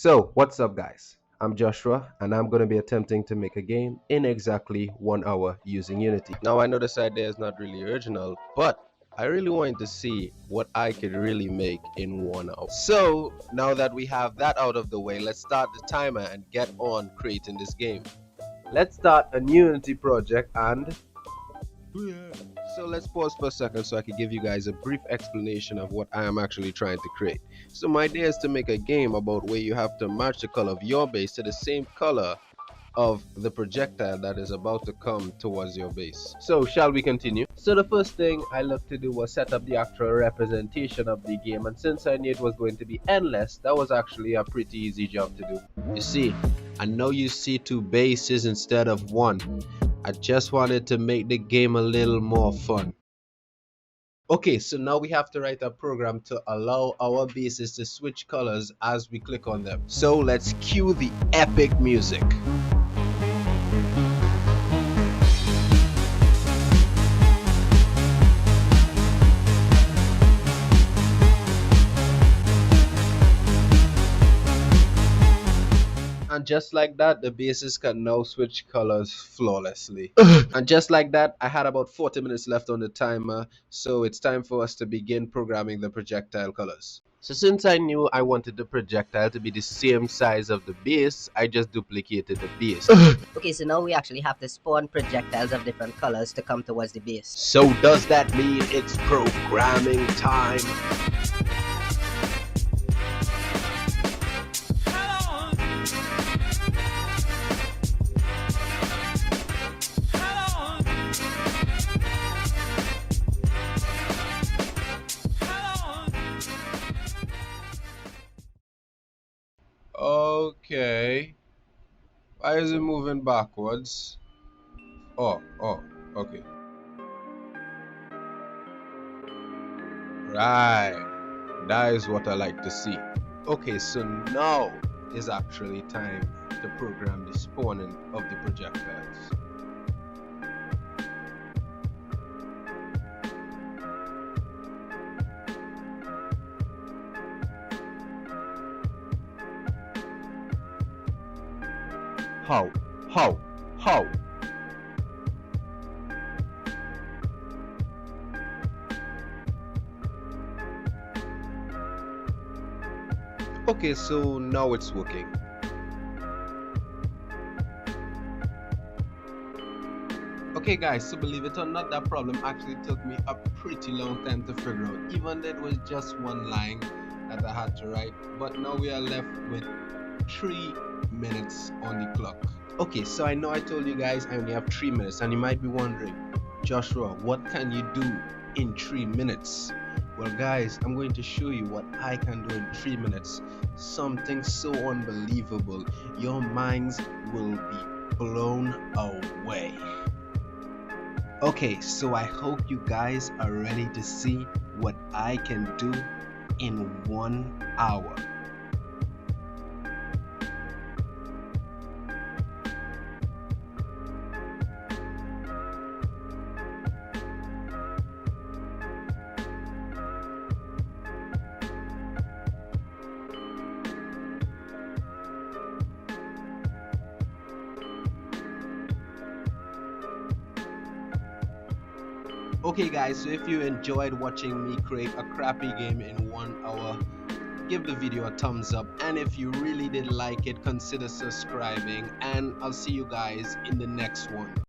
So, what's up, guys? I'm Joshua, and I'm going to be attempting to make a game in exactly 1 hour using Unity. Now, I know this idea is not really original, but I really wanted to see what I could really make in 1 hour. So, now that we have that out of the way, let's start the timer and get on creating this game. Let's start a new Unity project and so let's pause for a second so I can give you guys a brief explanation of what I am actually trying to create. So my idea is to make a game about where you have to match the color of your base to the same color of the projectile that is about to come towards your base. So shall we continue? So the first thing I looked to do was set up the actual representation of the game, and since I knew it was going to be endless, that was actually a pretty easy job to do. You see, I know you see two bases instead of one. I just wanted to make the game a little more fun. Okay, so now we have to write a program to allow our bases to switch colors as we click on them. So let's cue the epic music. And just like that, the bases can now switch colors flawlessly. And just like that, I had about 40 minutes left on the timer, so it's time for us to begin programming the projectile colors. So since I knew I wanted the projectile to be the same size of the base, I just duplicated the base. Okay, so now we actually have to spawn projectiles of different colors to come towards the base. So does that mean it's programming time? Okay. Why is it moving backwards? Oh, okay. Right. That is what I like to see. Okay, so now is actually time to program the spawning of the projectiles. How? Okay, so now it's working. Okay guys, so believe it or not, that problem actually took me a pretty long time to figure out, even though it was just one line that I had to write. But now we are left with 3 minutes on the clock. Okay, so I know I told you guys I only have 3 minutes, and you might be wondering, Joshua, what can you do in 3 minutes? Well guys, I'm going to show you what I can do in 3 minutes. Something so unbelievable, your minds will be blown away. Okay, so I hope you guys are ready to see what I can do in 1 hour. Okay guys, so if you enjoyed watching me create a crappy game in 1 hour, give the video a thumbs up, and if you really did like it, consider subscribing, and I'll see you guys in the next one.